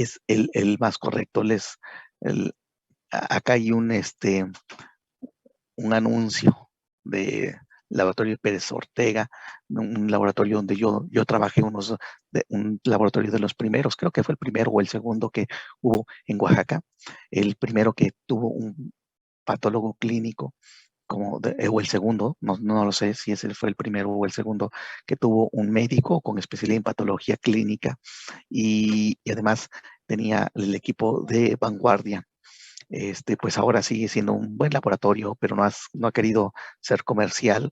es el más correcto. El- Acá hay un anuncio de Laboratorio Pérez Ortega, un laboratorio donde yo trabajé, un laboratorio de los primeros, creo que fue el primero o el segundo que hubo en Oaxaca, el primero que tuvo un patólogo clínico, o el segundo, no lo sé si ese fue el primero o el segundo, que tuvo un médico con especialidad en patología clínica y además tenía el equipo de vanguardia. Pues ahora sigue siendo un buen laboratorio, pero no ha querido ser comercial.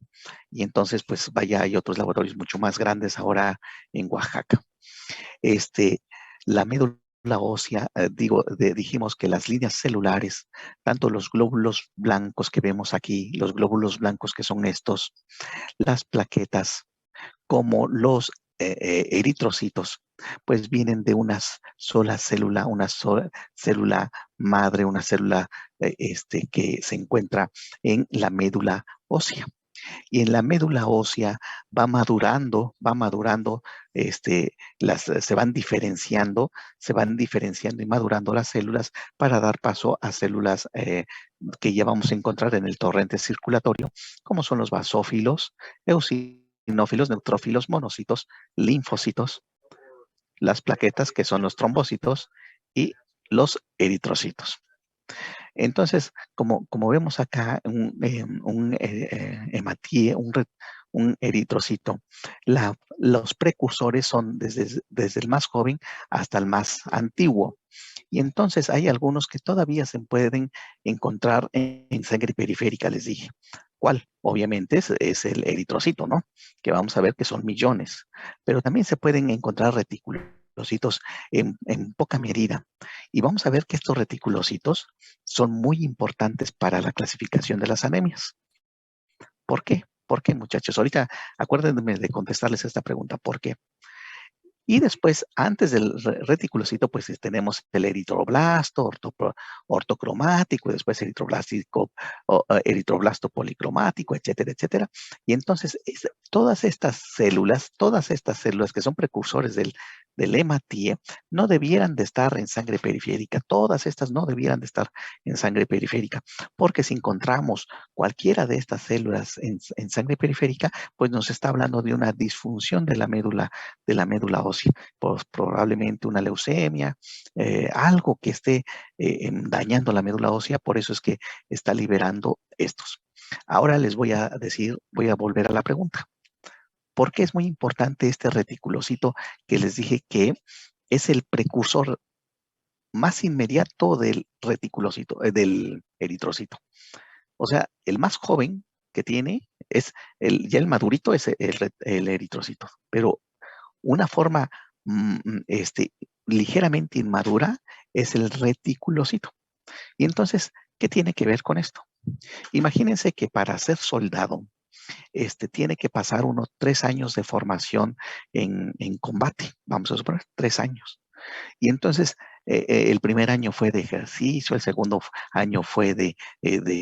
Y entonces, pues vaya, hay otros laboratorios mucho más grandes ahora en Oaxaca. Este, la médula ósea, dijimos que las líneas celulares, tanto los glóbulos blancos que vemos aquí, los glóbulos blancos que son estos, las plaquetas, como los eritrocitos, pues vienen de una sola célula, una sola célula madre, una célula que se encuentra en la médula ósea. Y en la médula ósea va madurando, se van diferenciando y madurando las células para dar paso a células que ya vamos a encontrar en el torrente circulatorio, como son los basófilos, eosinófilos, neutrófilos, monocitos, linfocitos, las plaquetas, que son los trombocitos, y los eritrocitos. Entonces, como vemos acá, hematíe, un eritrocito, los precursores son desde el más joven hasta el más antiguo. Y entonces hay algunos que todavía se pueden encontrar en sangre periférica, les dije. ¿Cuál? Obviamente es el eritrocito, ¿no? Que vamos a ver que son millones. Pero también se pueden encontrar reticulocitos en poca medida. Y vamos a ver que estos reticulocitos son muy importantes para la clasificación de las anemias. ¿Por qué? ¿Por qué, muchachos? Ahorita acuérdenme de contestarles esta pregunta. ¿Por qué? Y después, antes del reticulocito, pues tenemos el eritroblasto ortocromático, y después eritroblasto policromático, etcétera, etcétera. Y entonces, todas estas células que son precursores del hematíe, no debieran de estar en sangre periférica. Todas estas no debieran de estar en sangre periférica, porque si encontramos cualquiera de estas células en sangre periférica, pues nos está hablando de una disfunción de la médula ósea, pues probablemente una leucemia, algo que esté dañando la médula ósea, por eso es que está liberando estos. Ahora les voy a decir, voy a volver a la pregunta. ¿Por qué es muy importante este reticulocito que les dije que es el precursor más inmediato del reticulocito, del eritrocito? O sea, el más joven que tiene es ya el madurito es el eritrocito, pero una forma ligeramente inmadura es el reticulocito. Y entonces, ¿qué tiene que ver con esto? Imagínense que para ser soldado, tiene que pasar unos 3 años de formación en combate, vamos a suponer, 3 años. Y entonces, el primer año fue de ejercicio, el segundo año fue de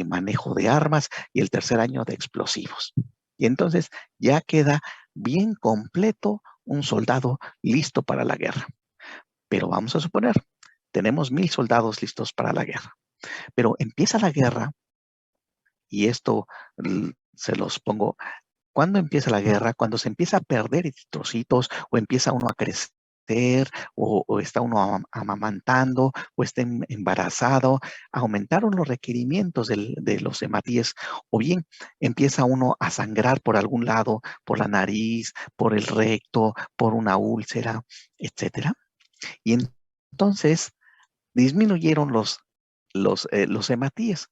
manejo de armas y el tercer año de explosivos. Y entonces ya queda bien completo un soldado listo para la guerra. Pero vamos a suponer, tenemos 1000 soldados listos para la guerra. Pero empieza la guerra y esto se los pongo. ¿Cuándo empieza la guerra? Cuando se empieza a perder eritrocitos o empieza uno a crecer o está uno amamantando o está embarazado, aumentaron los requerimientos de los hematíes o bien empieza uno a sangrar por algún lado, por la nariz, por el recto, por una úlcera, etcétera. Y entonces disminuyeron los hematíes.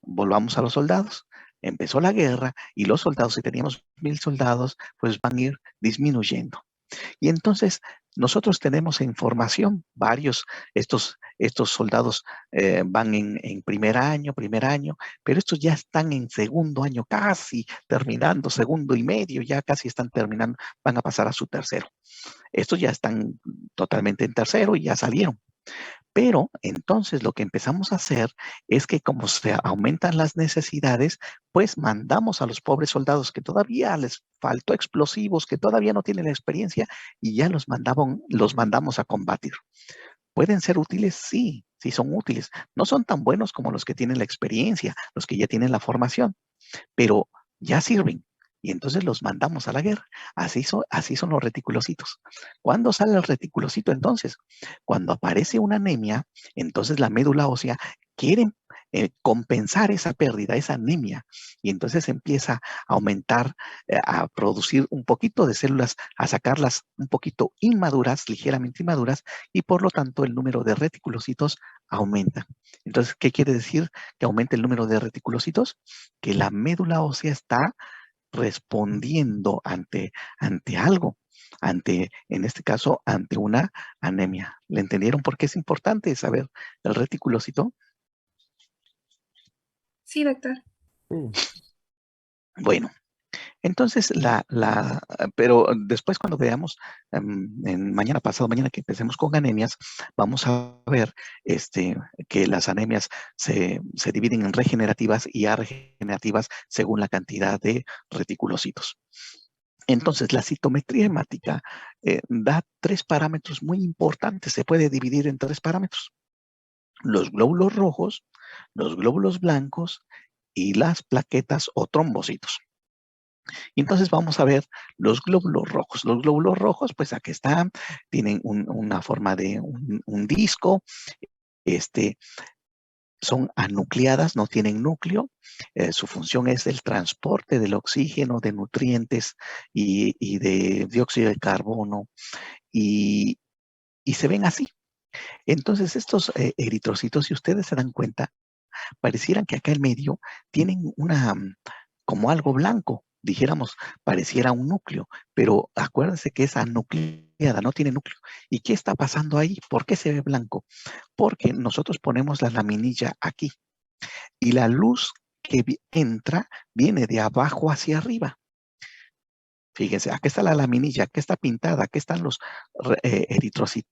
Volvamos a los soldados. Empezó la guerra y los soldados, si teníamos 1000 soldados, pues van a ir disminuyendo. Y entonces nosotros tenemos información, estos soldados van en primer año, pero estos ya están en segundo año, casi terminando, segundo y medio, ya casi están terminando, van a pasar a su tercero. Estos ya están totalmente en tercero y ya salieron. Pero entonces lo que empezamos a hacer es que como se aumentan las necesidades, pues mandamos a los pobres soldados que todavía les faltó explosivos, que todavía no tienen la experiencia, y ya los mandamos a combatir. ¿Pueden ser útiles? Sí, sí son útiles. No son tan buenos como los que tienen la experiencia, los que ya tienen la formación, pero ya sirven. Y entonces los mandamos a la guerra. Así son los reticulocitos. ¿Cuándo sale el reticulocito entonces? Cuando aparece una anemia, entonces la médula ósea quiere compensar esa pérdida, esa anemia, y entonces empieza a aumentar, a producir un poquito de células, a sacarlas un poquito inmaduras, ligeramente inmaduras, y por lo tanto el número de reticulocitos aumenta. Entonces, ¿qué quiere decir que aumente el número de reticulocitos? Que la médula ósea está respondiendo ante algo, en este caso, ante una anemia. ¿Le entendieron por qué es importante saber el reticulocito? Sí, doctor. Mm. Bueno, entonces, pero después cuando veamos, mañana pasado, mañana que empecemos con anemias, vamos a ver que las anemias se dividen en regenerativas y arregenerativas según la cantidad de reticulocitos. Entonces, la citometría hemática da 3 parámetros muy importantes. Se puede dividir en 3 parámetros. Los glóbulos rojos, los glóbulos blancos y las plaquetas o trombocitos. Y entonces vamos a ver los glóbulos rojos. Los glóbulos rojos, pues aquí están, tienen una forma de un disco, son anucleadas, no tienen núcleo. Su función es el transporte del oxígeno, de nutrientes y de dióxido de carbono. Y, y se ven así. Entonces estos eritrocitos, si ustedes se dan cuenta, parecieran que acá en medio tienen como algo blanco, dijéramos, pareciera un núcleo, pero acuérdense que es anucleada, no tiene núcleo. ¿Y qué está pasando ahí? ¿Por qué se ve blanco? Porque nosotros ponemos la laminilla aquí y la luz que entra viene de abajo hacia arriba. Fíjense, aquí está la laminilla, aquí está pintada, aquí están los eritrocitos.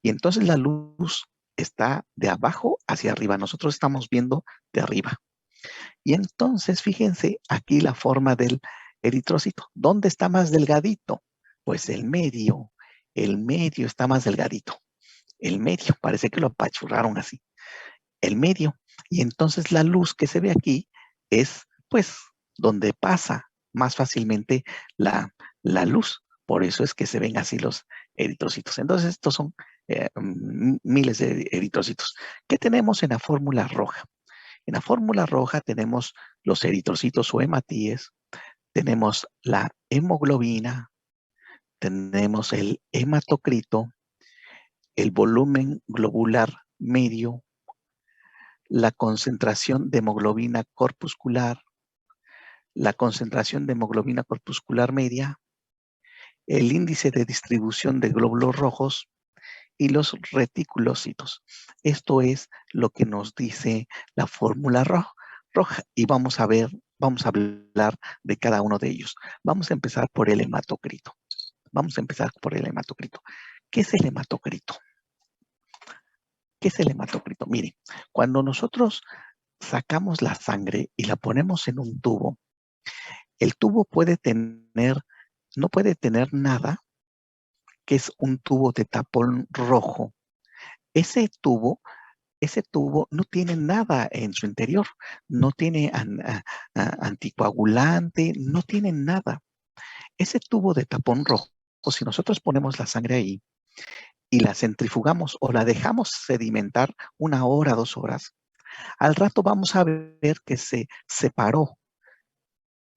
Y entonces la luz está de abajo hacia arriba. Nosotros estamos viendo de arriba. Y entonces, fíjense aquí la forma del eritrocito. ¿Dónde está más delgadito? Pues el medio está más delgadito. El medio, parece que lo apachurraron así. El medio. Y entonces la luz que se ve aquí es, pues, donde pasa más fácilmente la luz. Por eso es que se ven así los eritrocitos. Entonces, estos son miles de eritrocitos. ¿Qué tenemos en la fórmula roja? En la fórmula roja tenemos los eritrocitos o hematíes, tenemos la hemoglobina, tenemos el hematocrito, el volumen globular medio, la concentración de hemoglobina corpuscular, la concentración de hemoglobina corpuscular media, el índice de distribución de glóbulos rojos y los reticulocitos. Esto es lo que nos dice la fórmula roja. Y vamos a hablar de cada uno de ellos. Vamos a empezar por el hematocrito. ¿Qué es el hematocrito? ¿Qué es el hematocrito? Miren, cuando nosotros sacamos la sangre y la ponemos en un tubo, el tubo no puede tener nada que es un tubo de tapón rojo. Ese tubo no tiene nada en su interior, no tiene anticoagulante, no tiene nada. Ese tubo de tapón rojo, si nosotros ponemos la sangre ahí y la centrifugamos o la dejamos sedimentar 1 hora, 2 horas, al rato vamos a ver que se separó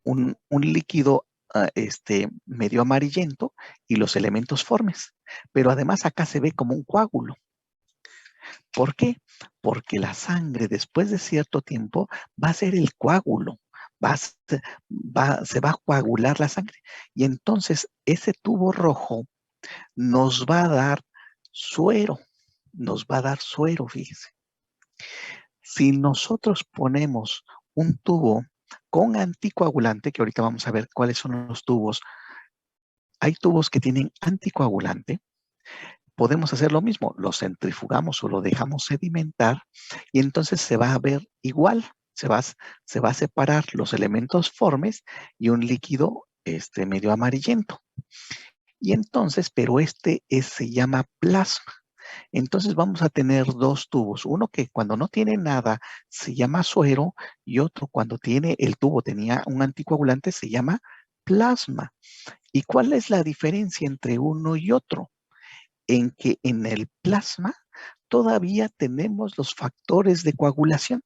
un líquido medio amarillento y los elementos formes. Pero además acá se ve como un coágulo. ¿Por qué? Porque la sangre después de cierto tiempo va a ser el coágulo, se va a coagular la sangre. Y entonces ese tubo rojo nos va a dar suero, fíjese. Si nosotros ponemos un tubo con anticoagulante, que ahorita vamos a ver cuáles son los tubos, hay tubos que tienen anticoagulante, podemos hacer lo mismo, lo centrifugamos o lo dejamos sedimentar y entonces se va a ver igual, se va a separar los elementos formes y un líquido medio amarillento. Y entonces, pero se llama plasma. Entonces vamos a tener dos tubos. Uno que cuando no tiene nada se llama suero y otro cuando tiene el tubo, tenía un anticoagulante, se llama plasma. ¿Y cuál es la diferencia entre uno y otro? En que en el plasma todavía tenemos los factores de coagulación.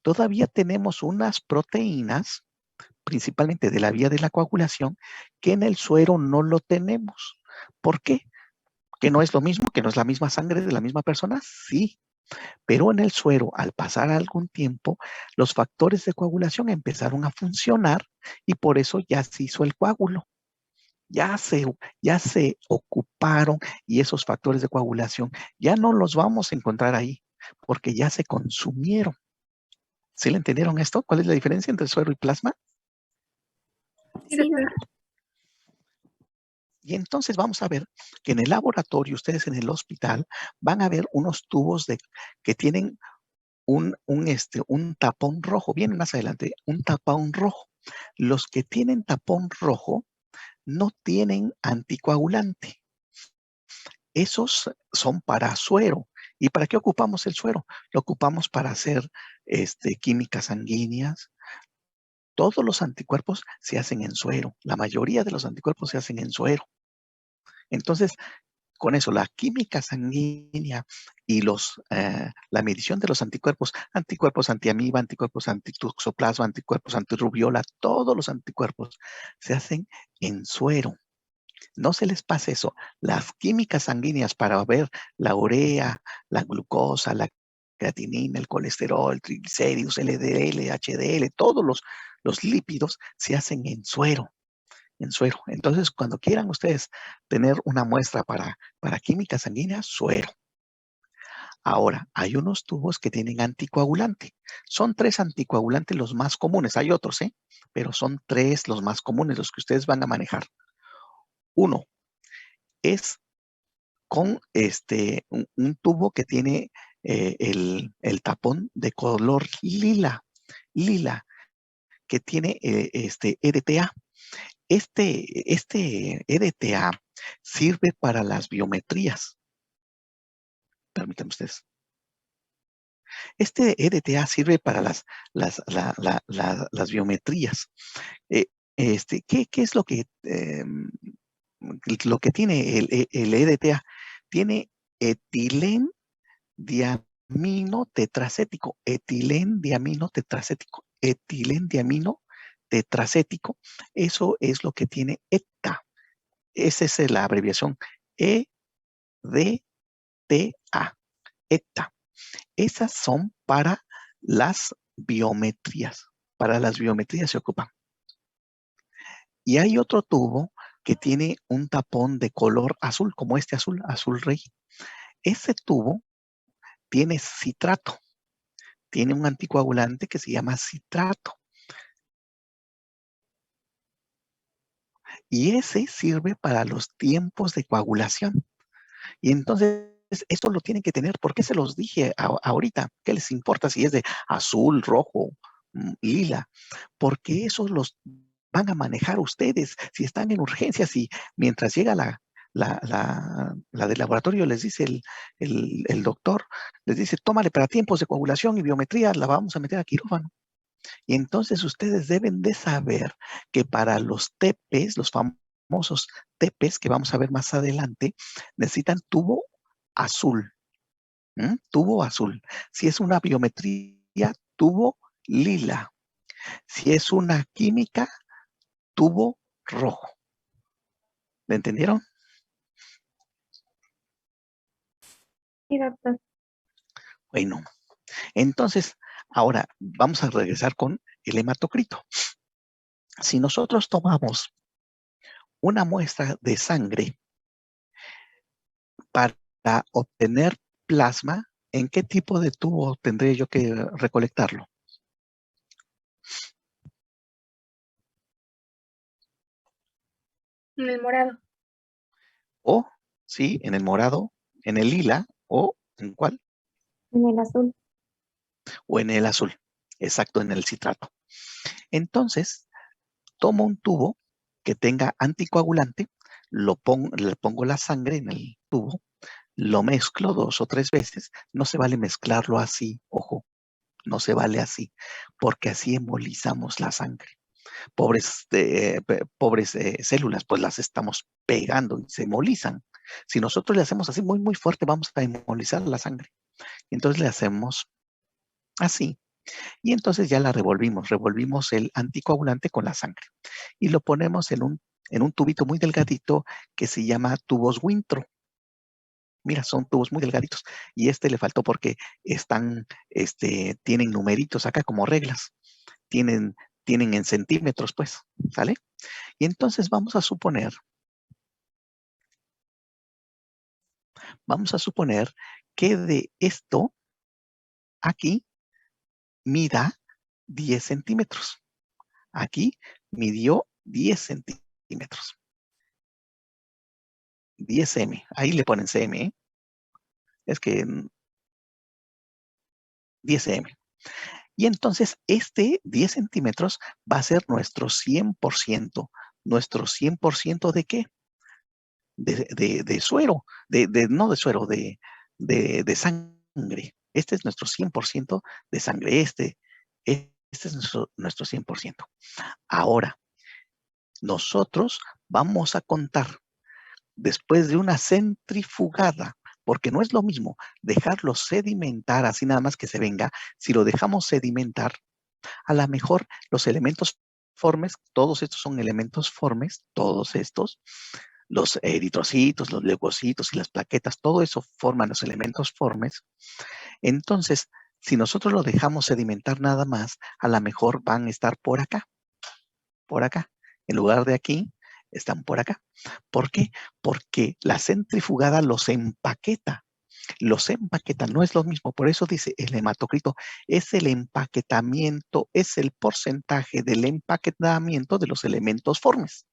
Todavía tenemos unas proteínas, principalmente de la vía de la coagulación, que en el suero no lo tenemos. ¿Por qué? ¿Que no es lo mismo? ¿Que no es la misma sangre de la misma persona? Sí, pero en el suero, al pasar algún tiempo, los factores de coagulación empezaron a funcionar y por eso ya se hizo el coágulo. Ya se, ya se ocuparon y esos factores de coagulación ya no los vamos a encontrar ahí porque ya se consumieron. ¿Sí le entendieron esto? ¿Cuál es la diferencia entre suero y plasma? Sí, doctor. Y entonces vamos a ver que en el laboratorio, ustedes en el hospital, van a ver unos tubos que tienen un tapón rojo. Vienen más adelante, un tapón rojo. Los que tienen tapón rojo no tienen anticoagulante. Esos son para suero. ¿Y para qué ocupamos el suero? Lo ocupamos para hacer químicas sanguíneas. Todos los anticuerpos se hacen en suero. La mayoría de los anticuerpos se hacen en suero. Entonces, con eso, la química sanguínea y la medición de los anticuerpos, anticuerpos antiamiba, anticuerpos antituxoplasma, anticuerpos antirrubiola, todos los anticuerpos se hacen en suero. No se les pase eso. Las químicas sanguíneas para ver la urea, la glucosa, la creatinina, el colesterol, triglicéridos, LDL, HDL, todos los lípidos se hacen en suero. En suero. Entonces, cuando quieran ustedes tener una muestra para química sanguínea, suero. Ahora, hay unos tubos que tienen anticoagulante. Son 3 anticoagulantes los más comunes. Hay otros, ¿eh? Pero son 3 los más comunes, los que ustedes van a manejar. Uno es con un tubo que tiene el tapón de color lila, que tiene EDTA. Este EDTA sirve para las biometrías. Permítanme ustedes. Este EDTA sirve para las biometrías. ¿Qué es lo que tiene el EDTA? Tiene etilén diamino tetracético, etilén diamino tetracético, etilén diamino tetracético. Eso es lo que tiene ETA. Esa es la abreviación EDTA, ETA. Esas son para las biometrías. Para las biometrías se ocupan. Y hay otro tubo que tiene un tapón de color azul, como este azul, azul rey. Ese tubo tiene citrato. Tiene un anticoagulante que se llama citrato. Y ese sirve para los tiempos de coagulación. Y entonces, esto lo tienen que tener. ¿Por qué se los dije ahorita? ¿Qué les importa si es de azul, rojo, lila? Porque esos los van a manejar ustedes. Si están en urgencias y mientras llega la del laboratorio, les dice el doctor, les dice, tómale para tiempos de coagulación y biometría, la vamos a meter a quirófano. Y entonces ustedes deben de saber que para los TPs, los famosos TPs que vamos a ver más adelante, necesitan tubo azul. Tubo azul. Si es una biometría, tubo lila. Si es una química, tubo rojo. ¿Me entendieron? Sí, doctor. Bueno, entonces ahora vamos a regresar con el hematocrito. Si nosotros tomamos una muestra de sangre para obtener plasma, ¿en qué tipo de tubo tendré yo que recolectarlo? En el morado. O, sí, en el morado, en el lila, o ¿en cuál? En el azul. O en el azul. Exacto, en el citrato. Entonces, tomo un tubo que tenga anticoagulante, le pongo la sangre en el tubo, lo mezclo 2 o 3 veces, no se vale mezclarlo así, ojo, no se vale así, porque así embolizamos la sangre. Pobres células, pues las estamos pegando y se embolizan. Si nosotros le hacemos así muy, muy fuerte, vamos a embolizar la sangre. Entonces le hacemos así. Y entonces ya la revolvimos el anticoagulante con la sangre. Y lo ponemos en un tubito muy delgadito que se llama tubos Wintro. Mira, son tubos muy delgaditos. Y este le faltó porque tienen numeritos acá como reglas. Tienen, tienen en centímetros, pues, ¿sale? Y entonces vamos a suponer que de esto aquí mida 10 centímetros. Aquí midió 10 centímetros. 10 cm. Ahí le ponen cm, ¿eh? Es que 10 cm. Y entonces este 10 centímetros va a ser nuestro 100%. ¿Nuestro 100% de qué? De suero. No de suero, de sangre. Este es nuestro 100% de sangre. Este es nuestro 100%. Ahora, nosotros vamos a contar después de una centrifugada, porque no es lo mismo dejarlo sedimentar así nada más que se venga. Si lo dejamos sedimentar, a lo mejor los elementos formes, todos estos son elementos formes, todos estos, los eritrocitos, los leucocitos y las plaquetas, todo eso forman los elementos formes. Entonces, si nosotros lo dejamos sedimentar nada más, a lo mejor van a estar por acá. En lugar de aquí, están por acá. ¿Por qué? Porque la centrifugada los empaqueta. Los empaqueta, no es lo mismo. Por eso dice el hematocrito, es el empaquetamiento, es el porcentaje del empaquetamiento de los elementos formes.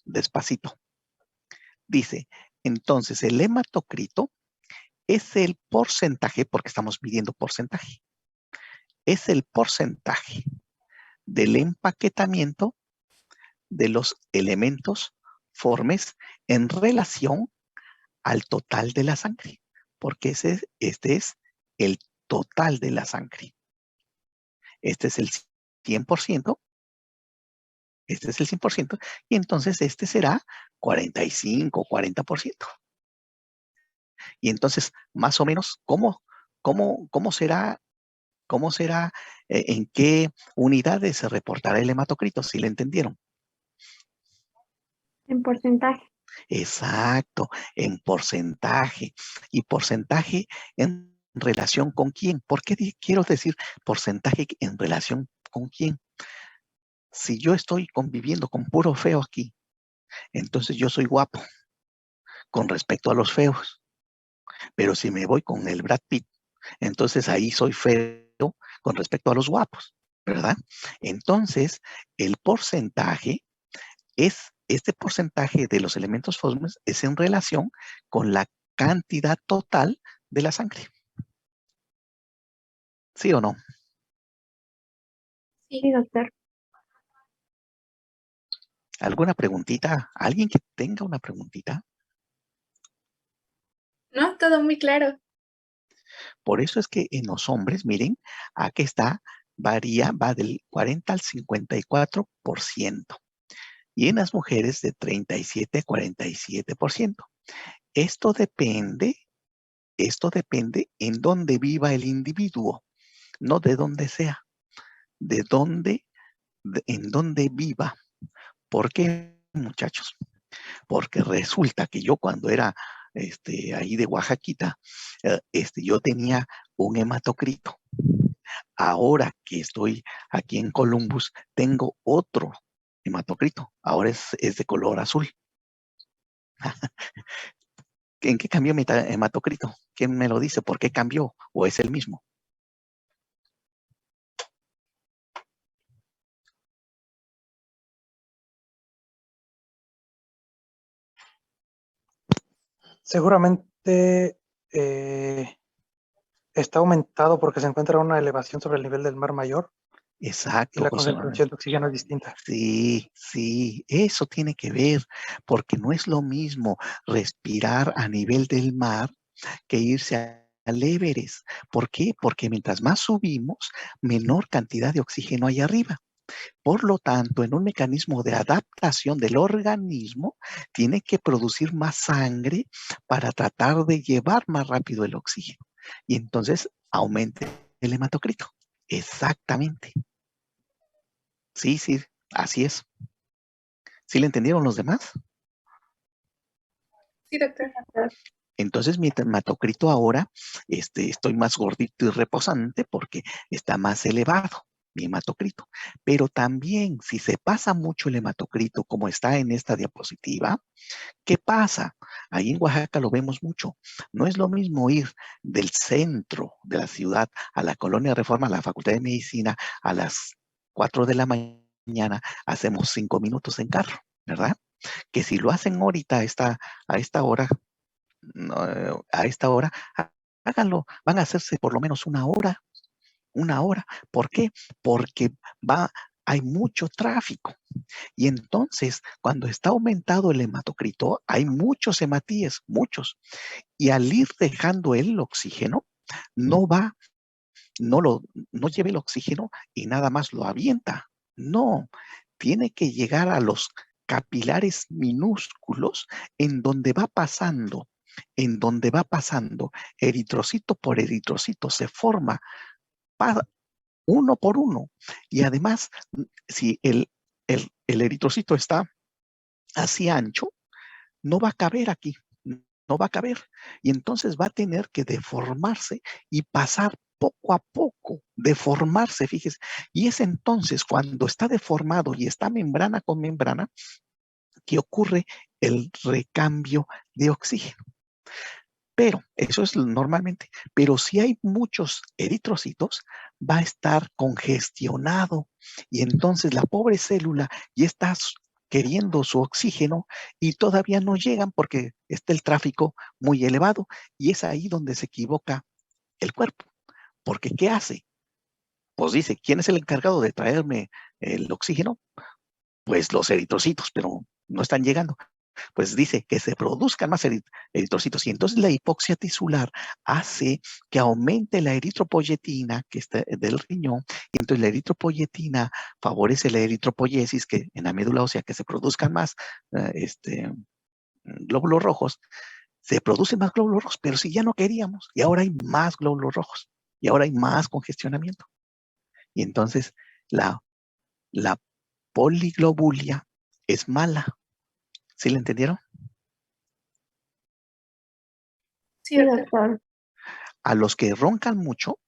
Despacito. Dice, entonces el hematocrito es el porcentaje, porque estamos midiendo porcentaje, es el porcentaje del empaquetamiento de los elementos formes en relación al total de la sangre, porque este es el total de la sangre. Este es el 100%, este es el 100%, y entonces este será 45, 40%. Y entonces, más o menos, cómo será, en qué unidades se reportará el hematocrito? ¿Si le entendieron? En porcentaje. Exacto, en porcentaje. ¿Y porcentaje en relación con quién? ¿Por qué quiero decir porcentaje en relación con quién? Si yo estoy conviviendo con puro feo aquí, entonces yo soy guapo con respecto a los feos. Pero si me voy con el Brad Pitt, entonces ahí soy feo con respecto a los guapos, ¿verdad? Entonces, el porcentaje este porcentaje de los elementos formes es en relación con la cantidad total de la sangre. ¿Sí o no? Sí, doctor. ¿Alguna preguntita? ¿Alguien que tenga una preguntita? No, todo muy claro. Por eso es que en los hombres, miren, aquí está, va del 40 al 54%. Y en las mujeres de 37 a 47%. Esto depende en dónde viva el individuo, no de dónde sea, en dónde viva. ¿Por qué, muchachos? Porque resulta que yo cuando era ahí de Oaxaquita, yo tenía un hematocrito. Ahora que estoy aquí en Columbus, tengo otro hematocrito. Ahora es de color azul. ¿En qué cambió mi hematocrito? ¿Quién me lo dice? ¿Por qué cambió? ¿O es el mismo? Seguramente está aumentado porque se encuentra una elevación sobre el nivel del Mar Mayor y Exacto, la José Manuel. concentración de oxígeno es distinta. Sí, sí, eso tiene que ver, porque no es lo mismo respirar a nivel del mar que irse al Everest. ¿Por qué? Porque mientras más subimos, menor cantidad de oxígeno hay arriba. Por lo tanto, en un mecanismo de adaptación del organismo, tiene que producir más sangre para tratar de llevar más rápido el oxígeno. Y entonces aumenta el hematocrito. Exactamente. Sí, sí, así es. ¿Sí le entendieron los demás? Sí, doctor. Entonces mi hematocrito ahora, estoy más gordito y reposante porque está más elevado mi hematocrito. Pero también si se pasa mucho el hematocrito, como está en esta diapositiva, ¿qué pasa? Ahí en Oaxaca lo vemos mucho. No es lo mismo ir del centro de la ciudad a la Colonia Reforma, a la Facultad de Medicina, a las 4 de la mañana, hacemos 5 minutos en carro, ¿verdad? Que si lo hacen ahorita a esta hora, a esta hora, háganlo, van a hacerse por lo menos una hora. ¿Por qué? Porque hay mucho tráfico. Y entonces, cuando está aumentado el hematocrito, hay muchos hematíes, muchos. Y al ir dejando el oxígeno, no va, no lleva el oxígeno y nada más lo avienta. No, tiene que llegar a los capilares minúsculos en donde va pasando eritrocito por eritrocito, se forma uno por uno. Y además, si el eritrocito está así ancho, no va a caber aquí, no va a caber. Y entonces va a tener que deformarse y pasar poco a poco, deformarse, fíjese. Y es entonces cuando está deformado y está membrana con membrana que ocurre el recambio de oxígeno. Pero, eso es normalmente, pero si hay muchos eritrocitos, va a estar congestionado y entonces la pobre célula ya está queriendo su oxígeno y todavía no llegan porque está el tráfico muy elevado y es ahí donde se equivoca el cuerpo. Porque ¿qué hace? Pues dice, ¿quién es el encargado de traerme el oxígeno? Pues los eritrocitos, pero no están llegando. Pues dice que se produzcan más eritrocitos y entonces la hipoxia tisular hace que aumente la eritropoyetina que está del riñón y entonces la eritropoyetina favorece la eritropoyesis que en la médula ósea que se produzcan más glóbulos rojos, se producen más glóbulos rojos, pero si ya no queríamos y ahora hay más glóbulos rojos y ahora hay más congestionamiento y entonces la, la poliglobulia es mala. ¿Sí le entendieron? Sí, doctor. A los que roncan mucho,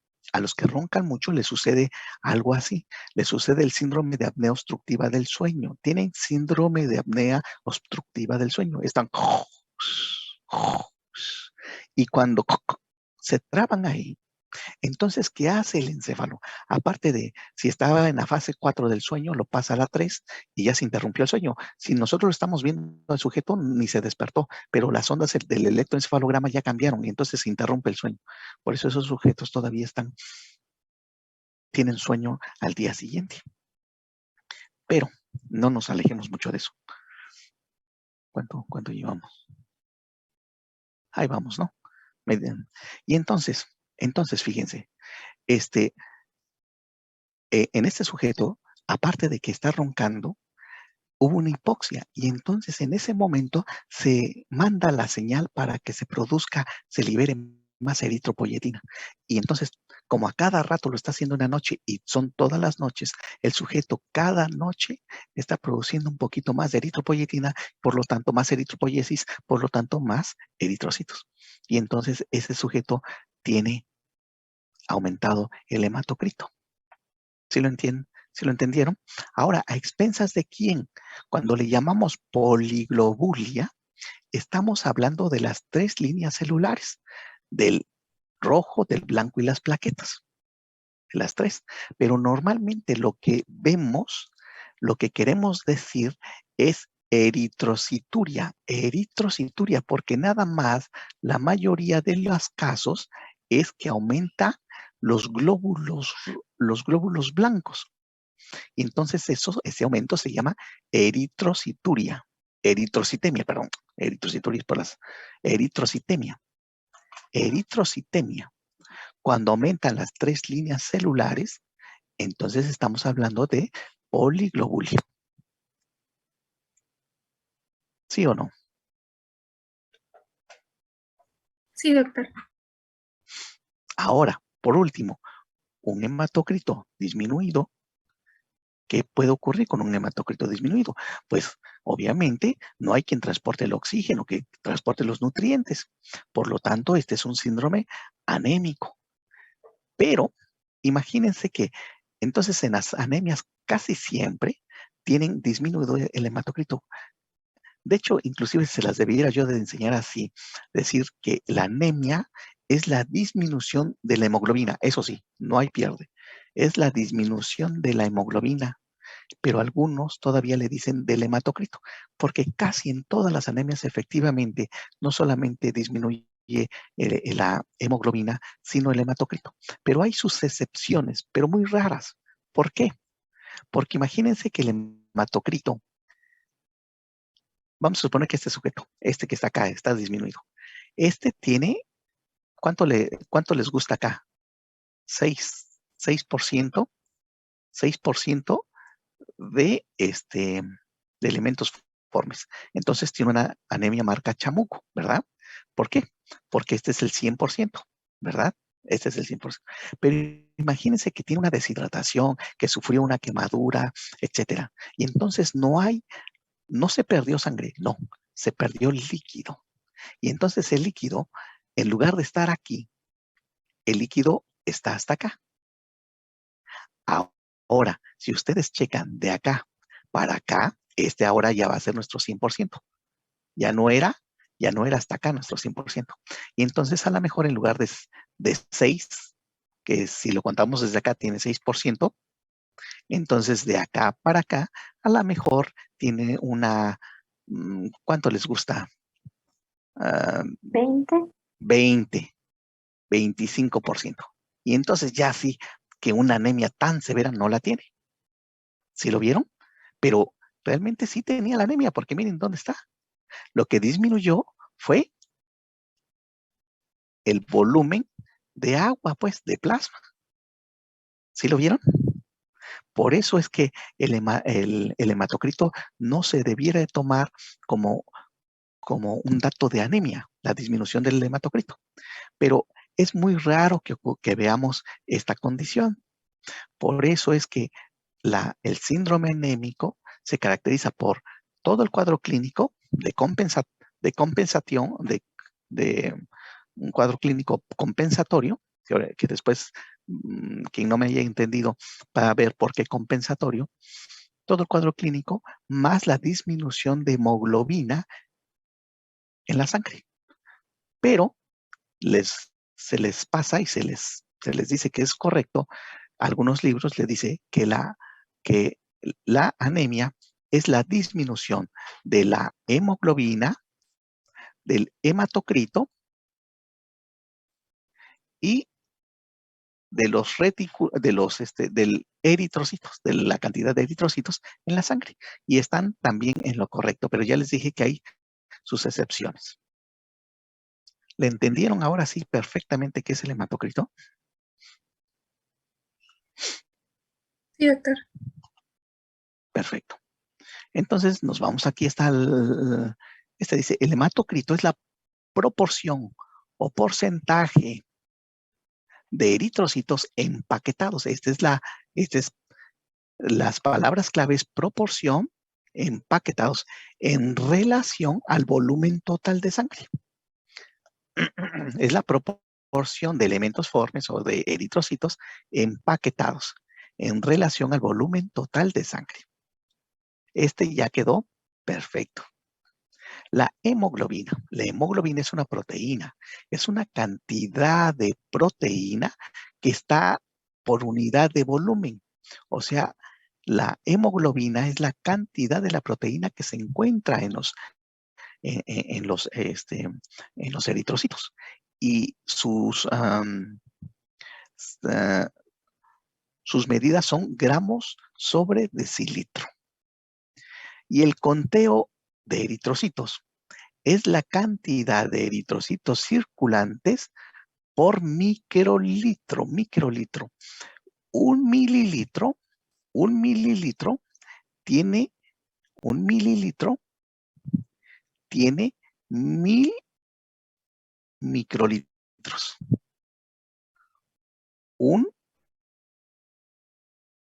les sucede algo así. Les sucede el síndrome de apnea obstructiva del sueño. Tienen síndrome de apnea obstructiva del sueño. Están y cuando se traban ahí, entonces, ¿qué hace el encéfalo? Aparte de, si estaba en la fase 4 del sueño, lo pasa a la 3 y ya se interrumpió el sueño. Si nosotros lo estamos viendo al sujeto, ni se despertó, pero las ondas del electroencefalograma ya cambiaron y entonces se interrumpe el sueño. Por eso esos sujetos todavía tienen sueño al día siguiente. Pero no nos alejemos mucho de eso. ¿Cuánto llevamos? Ahí vamos, ¿no? Y entonces, fíjense, en este sujeto, aparte de que está roncando, hubo una hipoxia y entonces en ese momento se manda la señal para que se produzca, se libere más eritropoyetina. Y entonces, como a cada rato lo está haciendo en la noche y son todas las noches, el sujeto cada noche está produciendo un poquito más de eritropoyetina, por lo tanto más eritropoyesis, por lo tanto más eritrocitos. Y entonces ese sujeto tiene aumentado el hematocrito. ¿Sí lo entienden? ¿Sí lo entendieron? Ahora, ¿a expensas de quién? Cuando le llamamos poliglobulia, estamos hablando de las 3 líneas celulares, del rojo, del blanco y las plaquetas, de las 3. Pero normalmente lo que vemos, lo que queremos decir es eritrocituria, porque nada más la mayoría de los casos es que aumenta los glóbulos blancos. Y entonces ese aumento se llama eritrocituria. Eritrocitemia, perdón. Eritrocituria es por las eritrocitemia. Eritrocitemia. Cuando aumentan las 3 líneas celulares, entonces estamos hablando de poliglobulia. ¿Sí o no? Sí, doctor. Ahora, por último, un hematocrito disminuido. ¿Qué puede ocurrir con un hematocrito disminuido? Pues obviamente no hay quien transporte el oxígeno, que transporte los nutrientes. Por lo tanto, este es un síndrome anémico. Pero imagínense que entonces en las anemias casi siempre tienen disminuido el hematocrito. De hecho, inclusive se las debiera yo de enseñar así, decir que la anemia es la disminución de la hemoglobina. Eso sí, no hay pierde. Es la disminución de la hemoglobina, pero algunos todavía le dicen del hematocrito, porque casi en todas las anemias efectivamente no solamente disminuye la hemoglobina, sino el hematocrito. Pero hay sus excepciones, pero muy raras. ¿Por qué? Porque imagínense que el hematocrito, vamos a suponer que este sujeto, este que está acá, está disminuido. Este tiene, ¿cuánto les gusta acá? 6%, 6% de, de elementos formes. Entonces tiene una anemia marca chamuco, ¿verdad? ¿Por qué? Porque este es el 100%, ¿verdad? Este es el 100%. Pero imagínense que tiene una deshidratación, que sufrió una quemadura, etcétera. Y entonces no se perdió sangre, no, se perdió líquido. Y entonces el líquido, en lugar de estar aquí, el líquido está hasta acá. Ahora, si ustedes checan de acá para acá, este ahora ya va a ser nuestro 100%. Ya no era hasta acá nuestro 100%. Y entonces a lo mejor en lugar de 6, que si lo contamos desde acá tiene 6%, entonces de acá para acá a lo mejor tiene una, ¿cuánto les gusta? 20. 20, 25%. Y entonces ya sí que una anemia tan severa no la tiene. ¿Sí lo vieron? Pero realmente sí tenía la anemia, porque miren dónde está. Lo que disminuyó fue el volumen de agua, pues, de plasma. ¿Sí lo vieron? Por eso es que el hematocrito no se debiera de tomar como, como un dato de anemia, la disminución del hematocrito. Pero es muy raro que veamos esta condición. Por eso es que el síndrome anémico se caracteriza por todo el cuadro clínico de compensación, de un cuadro clínico compensatorio, que después, quien no me haya entendido, va a ver por qué compensatorio, todo el cuadro clínico más la disminución de hemoglobina en la sangre. Pero se les pasa y se les dice que es correcto. Algunos libros les dice que la anemia es la disminución de la hemoglobina, del hematocrito y del eritrocitos, de la cantidad de eritrocitos en la sangre. Y están también en lo correcto, pero ya les dije que hay sus excepciones. ¿Le entendieron ahora sí perfectamente qué es el hematocrito? Sí, doctor. Perfecto. Entonces nos vamos aquí, dice, el hematocrito es la proporción o porcentaje de eritrocitos empaquetados. Estas es las palabras claves: proporción, empaquetados, en relación al volumen total de sangre. Es la proporción de elementos formes o de eritrocitos empaquetados en relación al volumen total de sangre. Este ya quedó perfecto. La hemoglobina es una proteína, es una cantidad de proteína que está por unidad de volumen. O sea, la hemoglobina es la cantidad de la proteína que se encuentra en los eritrocitos. Y sus medidas son gramos sobre decilitro. Y el conteo de eritrocitos es la cantidad de eritrocitos circulantes por microlitro. Un mililitro tiene, 1000 microlitros. Un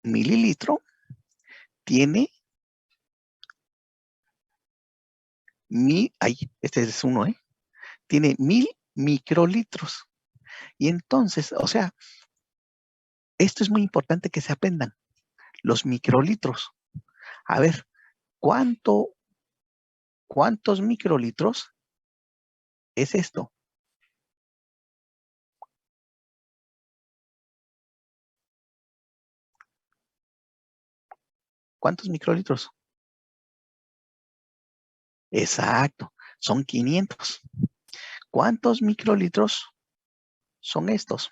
mililitro tiene este es uno, tiene 1000 microlitros. Y entonces, o sea, esto es muy importante que se aprendan, los microlitros. A ver, ¿cuántos microlitros es esto? ¿Cuántos microlitros? Exacto, son 500. ¿Cuántos microlitros son estos?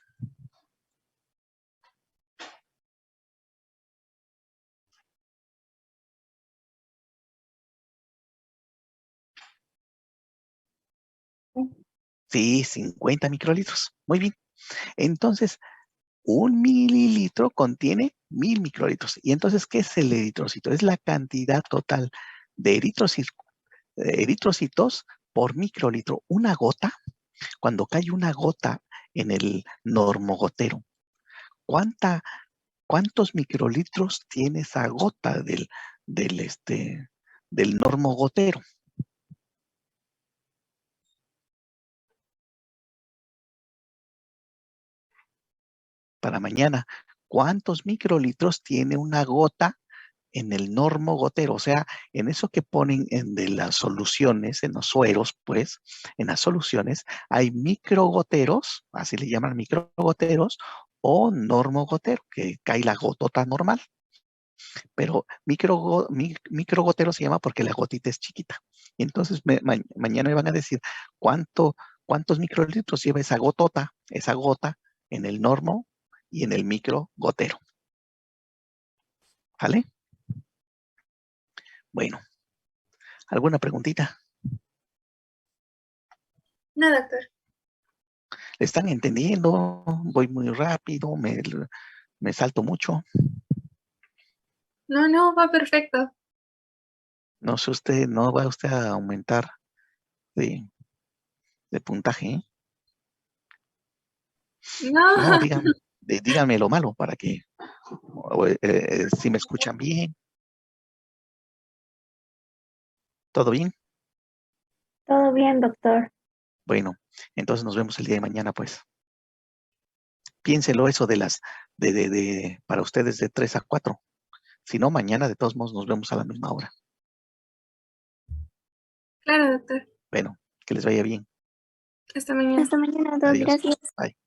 Sí, 50 microlitros. Muy bien. Entonces, un mililitro contiene 1000 microlitros. Y entonces, ¿qué es el eritrocito? Es la cantidad total de eritrocitos por microlitro. Una gota, cuando cae una gota en el normogotero, ¿cuántos microlitros tiene esa gota del normogotero? Para mañana, ¿cuántos microlitros tiene una gota en el normogotero? O sea, en eso que ponen de las soluciones, en los sueros, pues, en las soluciones, hay microgoteros, así le llaman microgoteros, o normogotero, que cae la gotota normal. Pero microgotero se llama porque la gotita es chiquita. Y entonces mañana me van a decir cuántos microlitros lleva esa gotota, esa gota en el normo y en el microgotero. ¿Vale? Bueno, ¿alguna preguntita? No, doctor. ¿Están entendiendo? Voy muy rápido, me salto mucho. No, va perfecto. No sé usted, no va usted a aumentar de puntaje, ¿eh? No, No, díganme lo malo para que, si me escuchan bien, ¿todo bien? Todo bien, doctor. Bueno, entonces nos vemos el día de mañana, pues. Piénselo eso para ustedes de 3 a 4. Si no, mañana de todos modos nos vemos a la misma hora. claro, doctor. Bueno, que les vaya bien. Hasta mañana. Hasta mañana, doc. Adiós. Gracias. Bye.